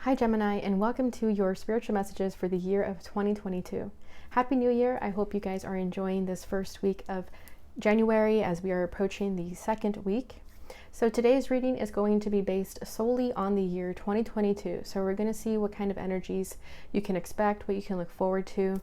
Hi Gemini, and welcome to your spiritual messages for the year of 2022. Happy New Year. I hope you guys are enjoying this first week of January as we are approaching the second week. So today's reading is going to be based solely on the year 2022. So we're going to see what kind of energies you can expect, what you can look forward to,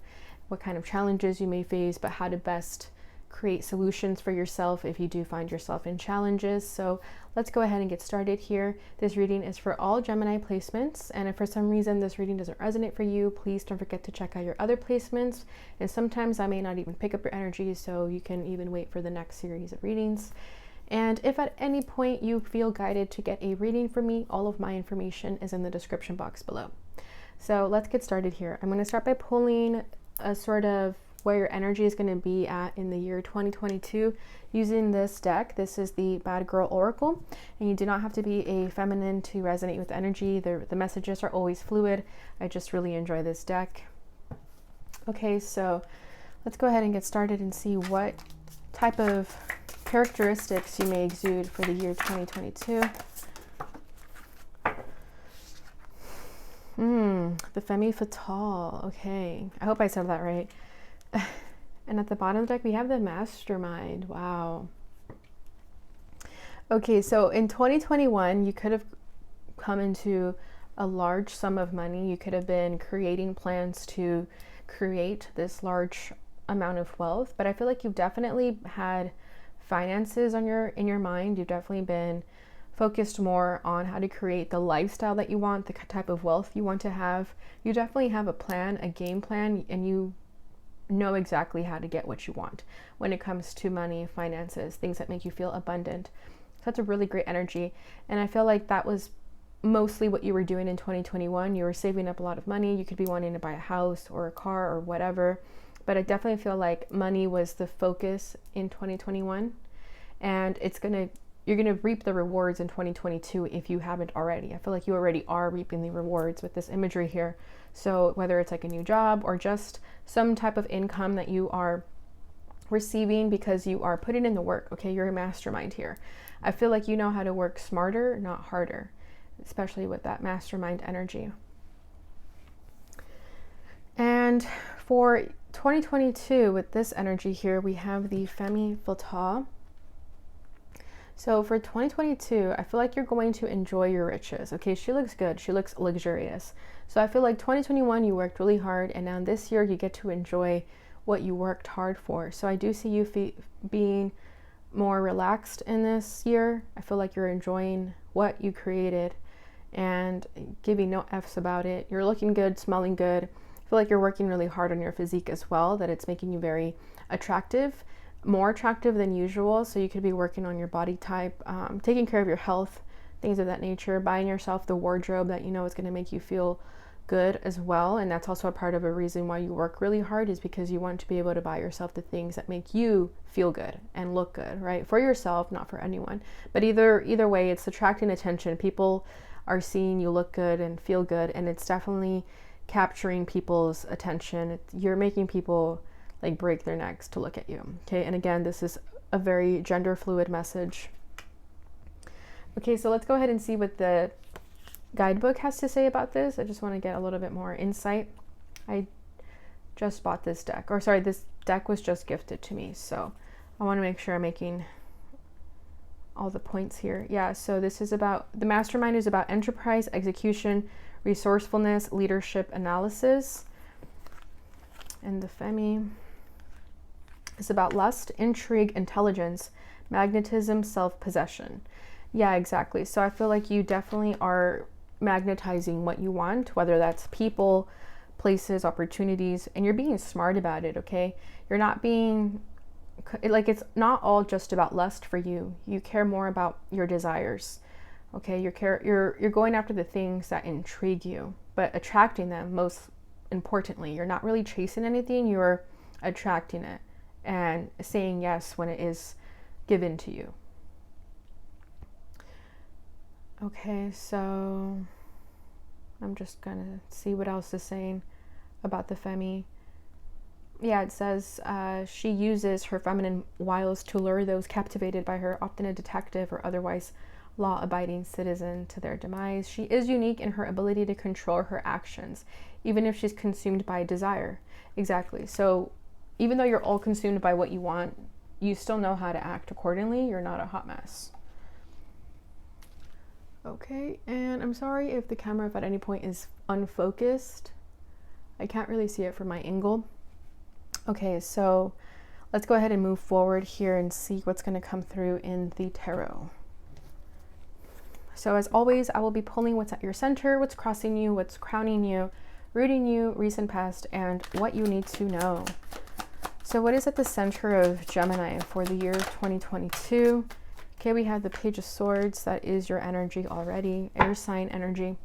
what kind of challenges you may face, but how to best create solutions for yourself if you do find yourself in challenges. So let's go ahead and get started here. This reading is for all Gemini placements, and if for some reason this reading doesn't resonate for you, please don't forget to check out your other placements. And sometimes I may not even pick up your energy, so you can even wait for the next series of readings. And if at any point you feel guided to get a reading from me, all of my information is in the description box below. So let's get started here. I'm going to start by pulling a sort of where your energy is going to be at in the year 2022 using this deck. This is the Bad Girl Oracle, and you do not have to be a feminine to resonate with energy. The messages are always fluid. I just really enjoy this deck. Okay, so let's go ahead and get started and see what type of characteristics you may exude for the year 2022. The Femme Fatale. Okay, I hope I said that right. And at the bottom of the deck, we have the Mastermind. Wow. Okay, so in 2021, you could have come into a large sum of money. You could have been creating plans to create this large amount of wealth, but I feel like you've definitely had finances in your mind. You've definitely been focused more on how to create the lifestyle that you want, the type of wealth you want to have. You definitely have a plan, a game plan, and you know exactly how to get what you want when it comes to money, finances, things that make you feel abundant. So that's a really great energy. And I feel like that was mostly what you were doing in 2021. You were saving up a lot of money. You could be wanting to buy a house or a car or whatever. But I definitely feel like money was the focus in 2021. And you're going to reap the rewards in 2022 if you haven't already. I feel like you already are reaping the rewards with this imagery here. So whether it's like a new job or just some type of income that you are receiving because you are putting in the work, okay, you're a mastermind here. I feel like you know how to work smarter, not harder, especially with that mastermind energy. And for 2022, with this energy here, we have the Femme Fatale. So for 2022, I feel like you're going to enjoy your riches. Okay, she looks good. She looks luxurious. So I feel like 2021, you worked really hard, and now this year you get to enjoy what you worked hard for. So I do see you being more relaxed in this year. I feel like you're enjoying what you created and giving no F's about it. You're looking good, smelling good. I feel like you're working really hard on your physique as well, that it's making you very attractive. More attractive than usual, so you could be working on your body type, taking care of your health, things of that nature, buying yourself the wardrobe that you know is going to make you feel good as well. And that's also a part of a reason why you work really hard, is because you want to be able to buy yourself the things that make you feel good and look good, right? For yourself, not for anyone. But either way, it's attracting attention. People are seeing you look good and feel good, and it's definitely capturing people's attention. You're making people like break their necks to look at you. Okay, and again, this is a very gender fluid message. Okay, so let's go ahead and see what the guidebook has to say about this. I just want to get a little bit more insight. I just bought this deck, or sorry, this deck was just gifted to me, so I want to make sure I'm making all the points here. Yeah, so this is about, the mastermind is about enterprise, execution, resourcefulness, leadership, analysis. And the Femme is about lust, intrigue, intelligence, magnetism, self-possession. Yeah, exactly. So I feel like you definitely are magnetizing what you want, whether that's people, places, opportunities, and you're being smart about it, okay? You're not being, like, it's not all just about lust for you. You care more about your desires, okay? You're going after the things that intrigue you, but attracting them most importantly. You're not really chasing anything, you're attracting it and saying yes when it is given to you. Okay, so I'm just gonna see what else is saying about the Femme. Yeah, it says she uses her feminine wiles to lure those captivated by her, often a detective or otherwise law-abiding citizen to their demise. She is unique in her ability to control her actions, even if she's consumed by desire. Exactly. So even though you're all consumed by what you want, you still know how to act accordingly. You're not a hot mess. Okay, and I'm sorry if the camera, if at any point is unfocused. I can't really see it from my angle. Okay, so let's go ahead and move forward here and see what's going to come through in the tarot. So as always, I will be pulling what's at your center, what's crossing you, what's crowning you, rooting you, recent past, and what you need to know. So what is at the center of Gemini for the year 2022? Okay, we have the Page of Swords. That is your energy already, air sign energy.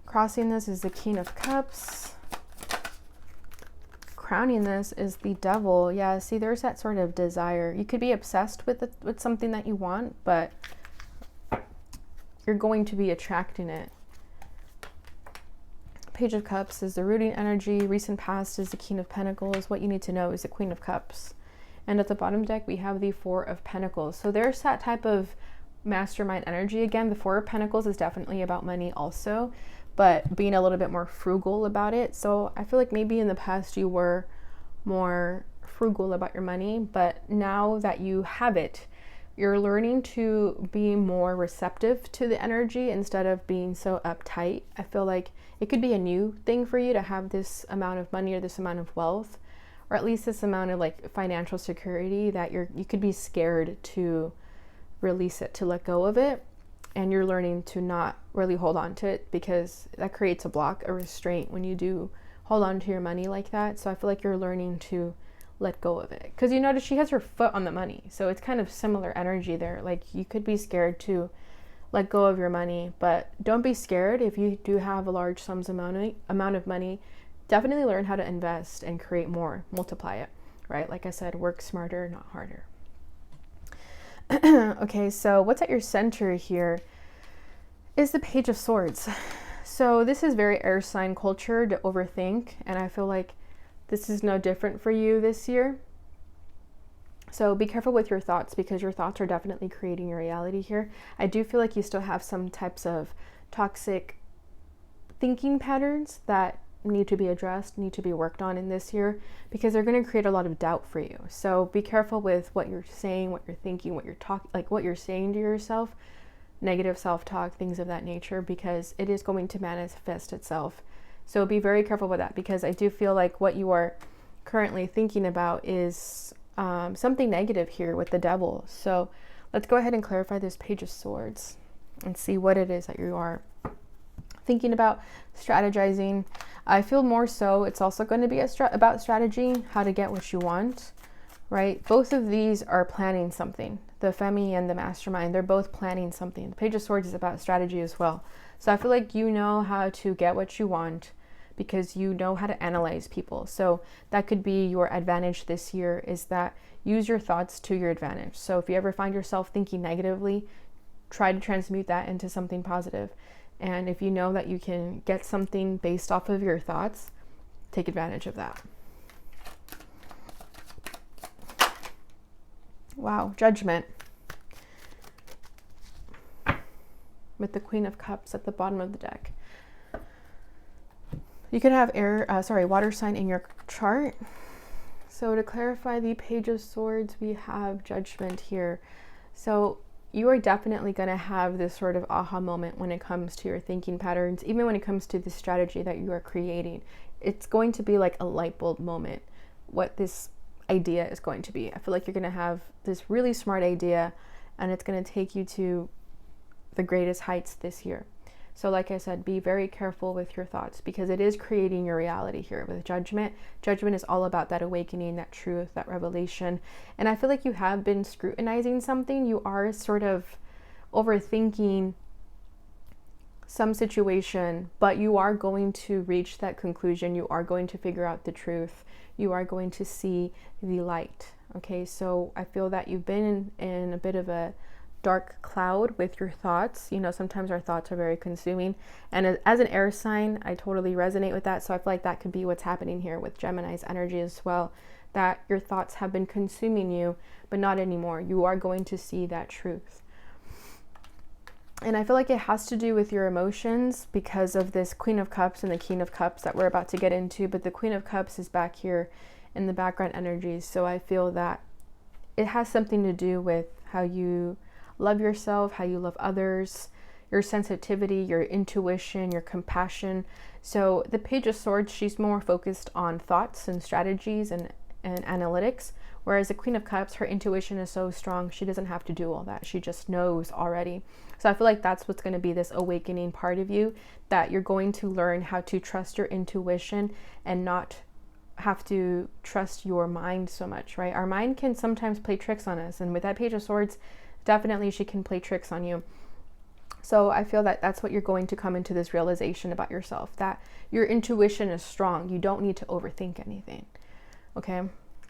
Crossing this is the King of Cups. Crowning this is the Devil. Yeah, see, there's that sort of desire. You could be obsessed with something that you want, but you're going to be attracting it. Page of Cups is the rooting energy. Recent past is the King of Pentacles. What you need to know is the Queen of Cups. And at the bottom deck, we have the Four of Pentacles. So there's that type of mastermind energy. Again, the Four of Pentacles is definitely about money also, but being a little bit more frugal about it. So I feel like maybe in the past you were more frugal about your money, but now that you have it, you're learning to be more receptive to the energy instead of being so uptight. I feel like it could be a new thing for you to have this amount of money or this amount of wealth, or at least this amount of like financial security that you could be scared to release it, to let go of it. And you're learning to not really hold on to it, because that creates a block, a restraint when you do hold on to your money like that. So I feel like you're learning to let go of it, because you notice she has her foot on the money. So it's kind of similar energy there. Like you could be scared to let go of your money, but don't be scared. If you do have a large amount of money, definitely learn how to invest and create more, multiply it, right? Like I said, work smarter, not harder. Okay, so what's at your center here is the Page of Swords. So this is very air sign culture to overthink, and I feel like this is no different for you this year. So be careful with your thoughts, because your thoughts are definitely creating your reality here. I do feel like you still have some types of toxic thinking patterns that need to be addressed, need to be worked on in this year, because they're going to create a lot of doubt for you. So be careful with what you're saying, what you're thinking, what you're what you're saying to yourself, negative self-talk, things of that nature, because it is going to manifest itself. So be very careful with that, because I do feel like what you are currently thinking about is something negative here with the Devil. So let's go ahead and clarify this Page of Swords and see what it is that you are thinking about, strategizing. I feel more so it's also going to be about strategy, how to get what you want, right? Both of these are planning something. The Femi and the Mastermind, they're both planning something. The Page of Swords is about strategy as well. So I feel like you know how to get what you want, because you know how to analyze people. So that could be your advantage this year, is that use your thoughts to your advantage. So if you ever find yourself thinking negatively, try to transmute that into something positive. And if you know that you can get something based off of your thoughts, take advantage of that. Wow, Judgment. With the Queen of Cups at the bottom of the deck. You could have water sign in your chart. So to clarify the Page of Swords, we have Judgment here. So you are definitely going to have this sort of aha moment when it comes to your thinking patterns, even when it comes to the strategy that you are creating. It's going to be like a light bulb moment, what this idea is going to be. I feel like you're going to have this really smart idea, and it's going to take you to the greatest heights this year. So like I said, be very careful with your thoughts, because it is creating your reality here with Judgment. Judgment is all about that awakening, that truth, that revelation. And I feel like you have been scrutinizing something. You are sort of overthinking some situation, but you are going to reach that conclusion. You are going to figure out the truth. You are going to see the light. Okay, so I feel that you've been in a bit of a dark cloud with your thoughts. You know, sometimes our thoughts are very consuming, and as an air sign, I totally resonate with that. So I feel like that could be what's happening here with Gemini's energy as well. that your thoughts have been consuming you, but not anymore. You are going to see that truth. And I feel like it has to do with your emotions because of this Queen of Cups and the King of Cups that we're about to get into. But the Queen of Cups is back here in the background energies. So I feel that it has something to do with how you love yourself, how you love others, your sensitivity, your intuition, your compassion. So the Page of Swords, she's more focused on thoughts and strategies and analytics. Whereas the Queen of Cups, her intuition is so strong, she doesn't have to do all that. She just knows already. So I feel like that's what's going to be this awakening part of you, that you're going to learn how to trust your intuition and not have to trust your mind so much, right? Our mind can sometimes play tricks on us. And with that Page of Swords, definitely she can play tricks on you. So I feel that that's what you're going to come into this realization about yourself, that your intuition is strong. You don't need to overthink anything, okay?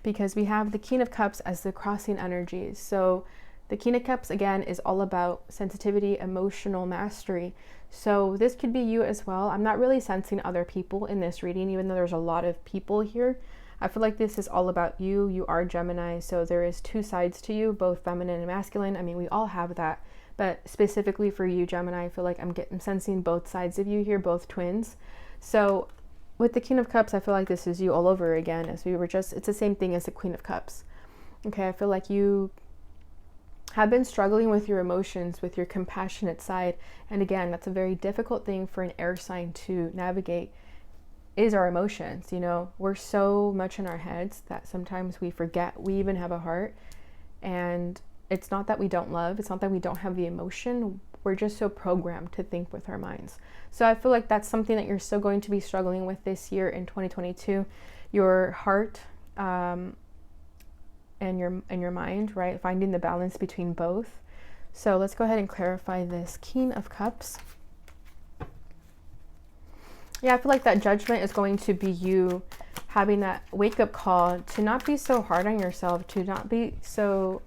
Because we have the King of Cups as the crossing energies. So the King of Cups, again, is all about sensitivity, emotional mastery. So this could be you as well. I'm not really sensing other people in this reading, even though there's a lot of people here. I feel like this is all about you. You are Gemini, so there is two sides to you, both feminine and masculine. I mean, we all have that. But specifically for you, Gemini, I feel like I'm sensing both sides of you here, both twins. So with the King of Cups, I feel like this is you all over again, as we were just, it's the same thing as the Queen of Cups. Okay, I feel like you have been struggling with your emotions, with your compassionate side. And again, that's a very difficult thing for an air sign to navigate, is our emotions. You know, we're so much in our heads that sometimes we forget we even have a heart. And it's not that we don't love, it's not that we don't have the emotion. We're just so programmed to think with our minds. So I feel like that's something that you're still going to be struggling with this year in 2022. Your heart and your mind, right? Finding the balance between both. So let's go ahead and clarify this King of Cups. Yeah, I feel like that Judgment is going to be you having that wake-up call to not be so hard on yourself, to not be so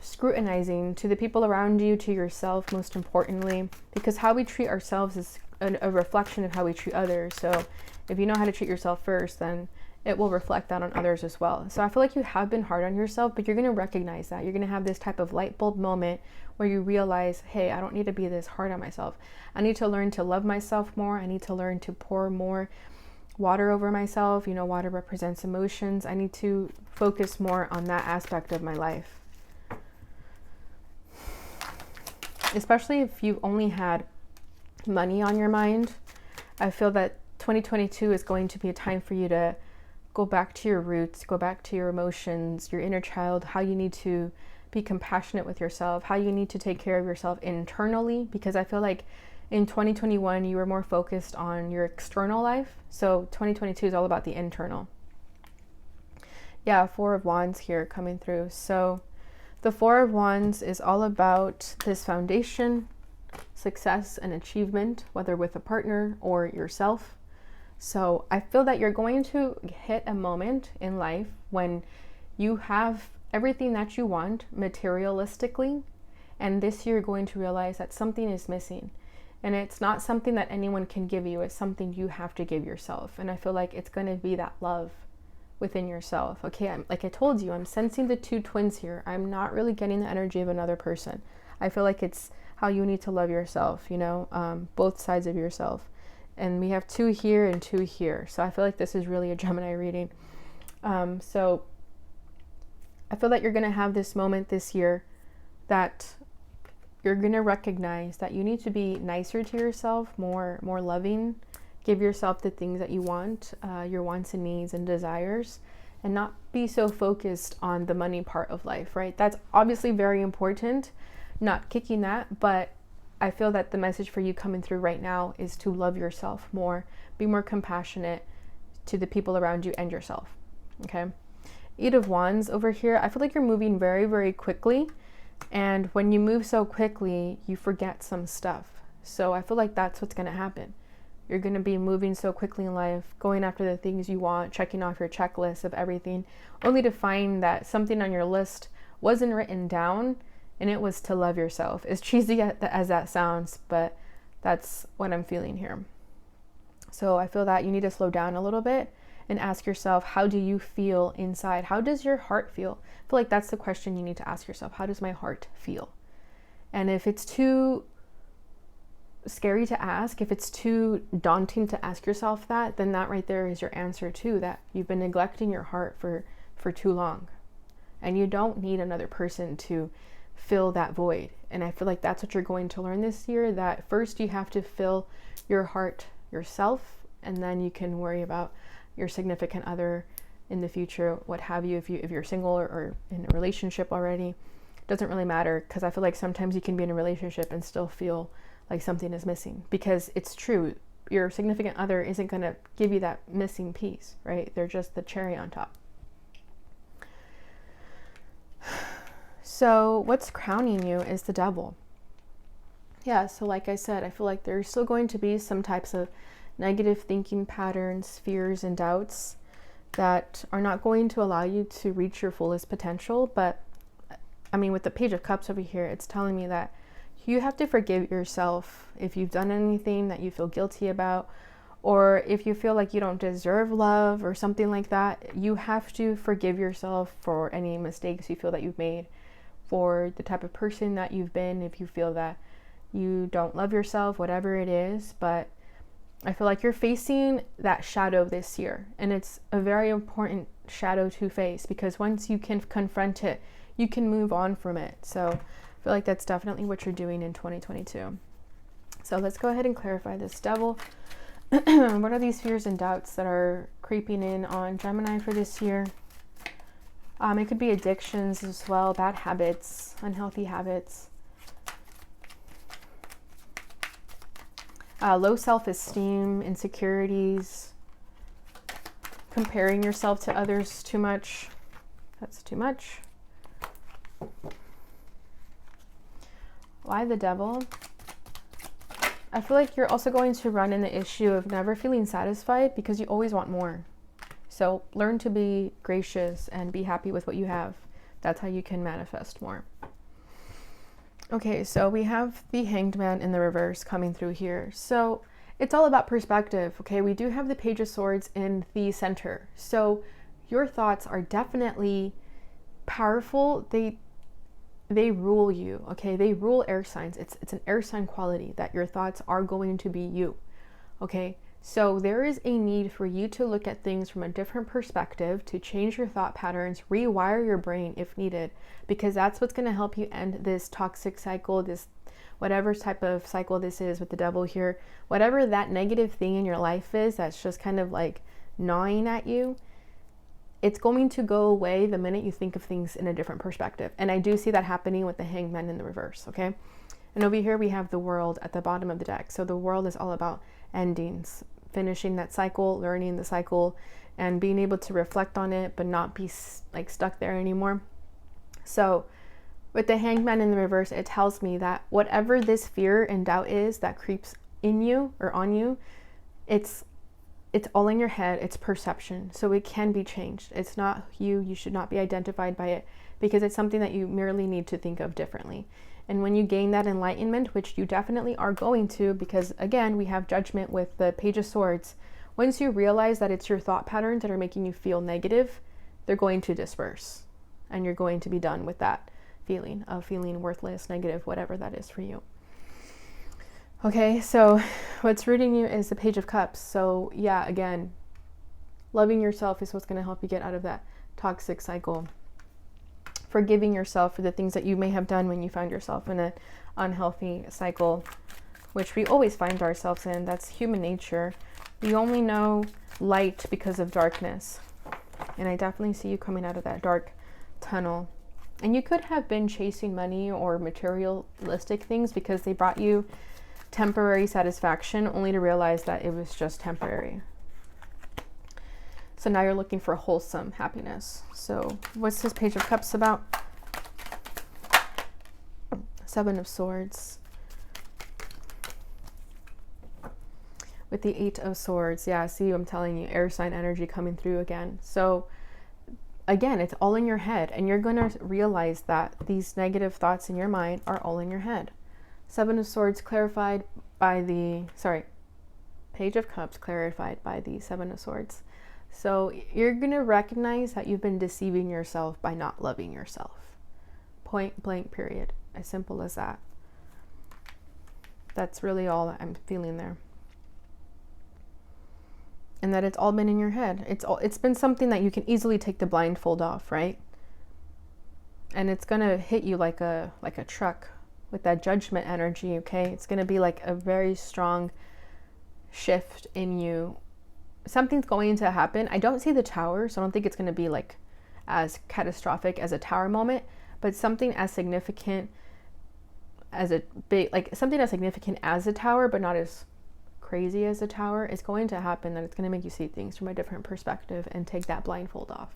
scrutinizing to the people around you, to yourself, most importantly, because how we treat ourselves is a reflection of how we treat others. So if you know how to treat yourself first, then it will reflect that on others as well. So I feel like you have been hard on yourself, but you're going to recognize that. You're going to have this type of light bulb moment where you realize, hey, I don't need to be this hard on myself. I need to learn to love myself more. I need to learn to pour more water over myself. You know, water represents emotions. I need to focus more on that aspect of my life. Especially if you've only had money on your mind, I feel that 2022 is going to be a time for you to go back to your roots, go back to your emotions, your inner child, how you need to be compassionate with yourself, how you need to take care of yourself internally, because I feel like in 2021 you were more focused on your external life. So 2022 is all about the internal. Yeah, Four of Wands here coming through. So the Four of Wands is all about this foundation, success and achievement, whether with a partner or yourself. So I feel that you're going to hit a moment in life when you have everything that you want materialistically, and this year you're going to realize that something is missing. And it's not something that anyone can give you, it's something you have to give yourself. And I feel like it's going to be that love within yourself. Okay, like I told you, I'm sensing the two twins here. I'm not really getting the energy of another person. I feel like it's how you need to love yourself, you know, both sides of yourself. And we have two here and two here. So I feel like this is really a Gemini reading. So I feel that you're going to have this moment this year that you're going to recognize that you need to be nicer to yourself, more loving. Give yourself the things that you want, your wants and needs and desires, and not be so focused on the money part of life, right? That's obviously very important, not kicking that, but I feel that the message for you coming through right now is to love yourself more, be more compassionate to the people around you and yourself, okay? Eight of Wands over here, I feel like you're moving very, very quickly, and when you move so quickly, you forget some stuff. So I feel like that's what's going to happen. You're going to be moving so quickly in life, going after the things you want, checking off your checklist of everything, only to find that something on your list wasn't written down, and it was to love yourself. As cheesy as that sounds, but that's what I'm feeling here. So I feel that you need to slow down a little bit and ask yourself, how do you feel inside? How does your heart feel? I feel like that's the question you need to ask yourself. How does my heart feel? And if it's too scary to ask, if it's too daunting to ask yourself that, then that right there is your answer too, that you've been neglecting your heart for too long. And you don't need another person to fill that void. And I feel like that's what you're going to learn this year, that first you have to fill your heart yourself, and then you can worry about your significant other in the future, what have you, if you're single or in a relationship already. It doesn't really matter, because I feel like sometimes you can be in a relationship and still feel like something is missing, because it's true, your significant other isn't going to give you that missing piece, right? They're just the cherry on top. So what's crowning you is the devil. Yeah, so like I said, I feel like there's still going to be some types of negative thinking patterns, fears, and doubts that are not going to allow you to reach your fullest potential. But I mean, with the Page of Cups over here, it's telling me that you have to forgive yourself if you've done anything that you feel guilty about, or if you feel like you don't deserve love or something like that. You have to forgive yourself for any mistakes you feel that you've made, for the type of person that you've been, if you feel that you don't love yourself, whatever it is. But I feel like you're facing that shadow this year, and it's a very important shadow to face, because once you can confront it, you can move on from it. So I feel like that's definitely what you're doing in 2022. So let's go ahead and clarify this devil. What are these fears and doubts that are creeping in on Gemini for this year? It could be addictions as well, bad habits, unhealthy habits. Low self-esteem, insecurities, comparing yourself to others too much. That's too much. Why the devil? I feel like you're also going to run in the issue of never feeling satisfied, because you always want more. So learn to be gracious and be happy with what you have. That's how you can manifest more. Okay, so we have the Hanged Man in the reverse coming through here. So it's all about perspective, okay? We do have the Page of Swords in the center. So your thoughts are definitely powerful. They rule you, okay? They rule air signs. It's an air sign quality that your thoughts are going to be you, okay? So there is a need for you to look at things from a different perspective, to change your thought patterns, rewire your brain if needed, because that's what's going to help you end this toxic cycle, this whatever type of cycle this is with the devil here, whatever that negative thing in your life is that's just kind of like gnawing at you. It's going to go away the minute you think of things in a different perspective. And I do see that happening with the Hanged Man in the reverse, okay? And over here we have the World at the bottom of the deck. So the World is all about endings, finishing that cycle, learning the cycle, and being able to reflect on it, but not be like stuck there anymore. So with the Hanged Man in the reverse, it tells me that whatever this fear and doubt is that creeps in you or on you, it's all in your head. It's perception. So it can be changed. It's not you. You should not be identified by it, because it's something that you merely need to think of differently. And when you gain that enlightenment, which you definitely are going to, because again, we have Judgment with the Page of Swords. Once you realize that it's your thought patterns that are making you feel negative, they're going to disperse, and you're going to be done with that feeling of feeling worthless, negative, whatever that is for you. Okay, so what's rooting you is the Page of Cups. So yeah, again, loving yourself is what's going to help you get out of that toxic cycle. Forgiving yourself for the things that you may have done when you found yourself in an unhealthy cycle, which we always find ourselves in. That's human nature. We only know light because of darkness. And I definitely see you coming out of that dark tunnel. And you could have been chasing money or materialistic things because they brought you temporary satisfaction, only to realize that it was just temporary. So now you're looking for wholesome happiness. So what's this Page of Cups about? Seven of Swords. With the Eight of Swords. Yeah, see, I'm telling you, air sign energy coming through again. So again, it's all in your head, and you're going to realize that these negative thoughts in your mind are all in your head. Seven of Swords clarified by the, Page of Cups clarified by the Seven of Swords. So you're going to recognize that you've been deceiving yourself by not loving yourself. Point blank, period. As simple as that. That's really all that I'm feeling there. And that it's all been in your head. It's been something that you can easily take the blindfold off, right? And it's going to hit you like a truck with that judgment energy, okay? It's going to be like a very strong shift in you. Something's going to happen. I don't see the tower, so I don't think it's going to be like as catastrophic as a tower moment, but something as significant as a big, like something as significant as a tower, but not as crazy as a tower, is going to happen, that it's going to make you see things from a different perspective and take that blindfold off.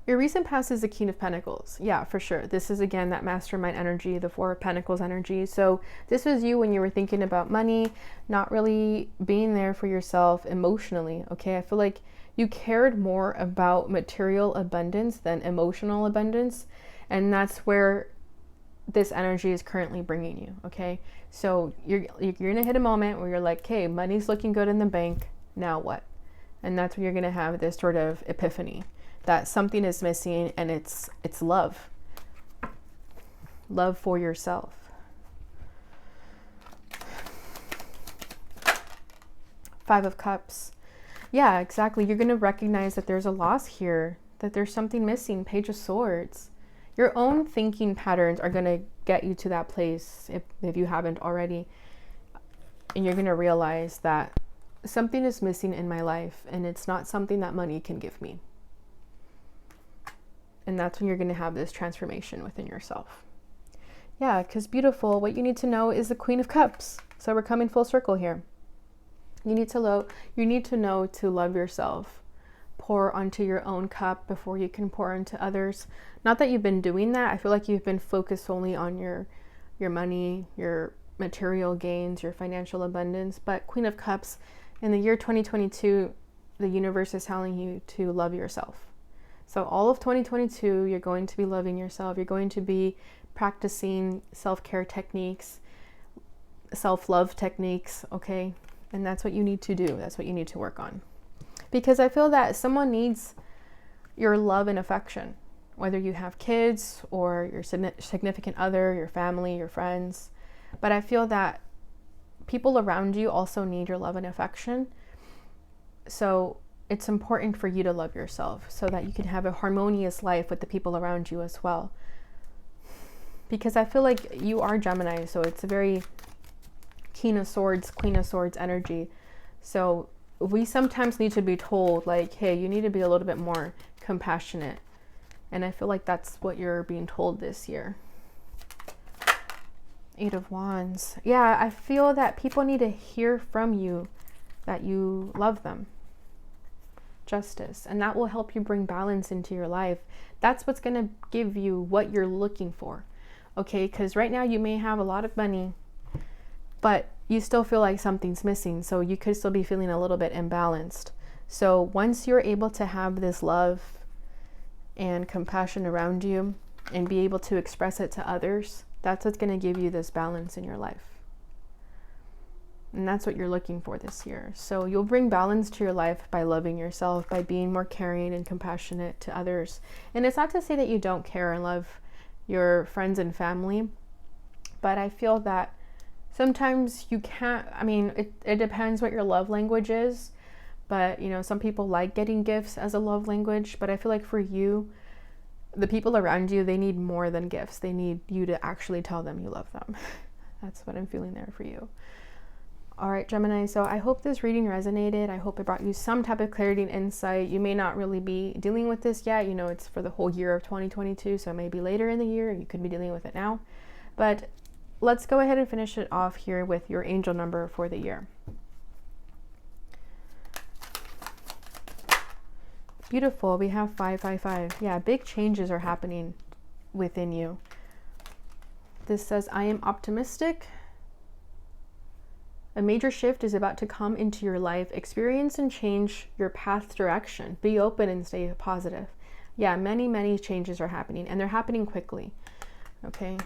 Your recent past is the King of Pentacles. Yeah, for sure. This is, again, that mastermind energy, the Four of Pentacles energy. So this was you when you were thinking about money, not really being there for yourself emotionally, okay? I feel like you cared more about material abundance than emotional abundance. And that's where this energy is currently bringing you, okay? So you're going to hit a moment where you're like, okay, money's looking good in the bank. Now what? And that's when you're going to have this sort of epiphany that something is missing, and it's love for yourself. Five of Cups. Yeah, exactly. You're going to recognize that there's a loss here, that there's something missing. Page of Swords. Your own thinking patterns are going to get you to that place, if you haven't already. And you're going to realize that something is missing in my life, and it's not something that money can give me. And that's when you're going to have this transformation within yourself. Yeah, because beautiful, what you need to know is the Queen of Cups. So we're coming full circle here. You need to know to love yourself. Pour onto your own cup before you can pour into others. Not that you've been doing that. I feel like you've been focused only on your money, your material gains, your financial abundance. But Queen of Cups, in the year 2022, the universe is telling you to love yourself. So all of 2022, you're going to be loving yourself. You're going to be practicing self-care techniques, self-love techniques, okay? And that's what you need to do. That's what you need to work on. Because I feel that someone needs your love and affection, whether you have kids or your significant other, your family, your friends. But I feel that people around you also need your love and affection. So it's important for you to love yourself so that you can have a harmonious life with the people around you as well. Because I feel like you are Gemini, so it's a very King of Swords, Queen of Swords energy. So we sometimes need to be told, like, hey, you need to be a little bit more compassionate. And I feel like that's what you're being told this year. Eight of Wands. Yeah, I feel that people need to hear from you that you love them. Justice, and that will help you bring balance into your life. That's what's going to give you what you're looking for, okay? Because right now you may have a lot of money, but you still feel like something's missing, so you could still be feeling a little bit imbalanced. So once you're able to have this love and compassion around you and be able to express it to others, that's what's going to give you this balance in your life. And that's what you're looking for this year. So you'll bring balance to your life by loving yourself, by being more caring and compassionate to others. And it's not to say that you don't care and love your friends and family, but I feel that sometimes you can't, I mean, it depends what your love language is, but some people like getting gifts as a love language, but I feel like for you, the people around you, they need more than gifts. They need you to actually tell them you love them. That's what I'm feeling there for you. All right, Gemini, so I hope this reading resonated. I hope it brought you some type of clarity and insight. You may not really be dealing with this yet. It's for the whole year of 2022, so maybe later in the year, you could be dealing with it now. But let's go ahead and finish it off here with your angel number for the year. Beautiful. We have 555. Yeah, big changes are happening within you. This says, I am optimistic. A major shift is about to come into your life. Experience and change your path direction. Be open and stay positive. Yeah, many changes are happening, and they're happening quickly. Okay,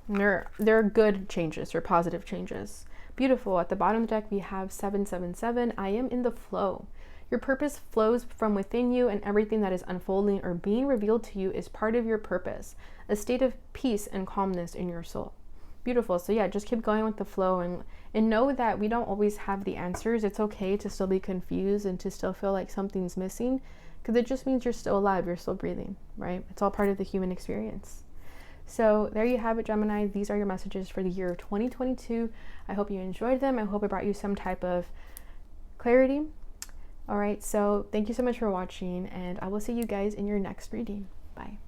and they're good changes or positive changes, Beautiful. At the bottom of the deck, we have 777. I am in the flow. Your purpose flows from within you, and everything that is unfolding or being revealed to you is part of your purpose, a state of peace and calmness in your soul. Beautiful. So yeah, just keep going with the flow, and know that we don't always have the answers. It's okay to still be confused and to still feel like something's missing, because it just means you're still alive, you're still breathing, right? It's all part of the human experience. So there you have it, Gemini. These are your messages for the year of 2022. I hope you enjoyed them. I hope it brought you some type of clarity. All right, so thank you so much for watching, and I will see you guys in your next reading. Bye.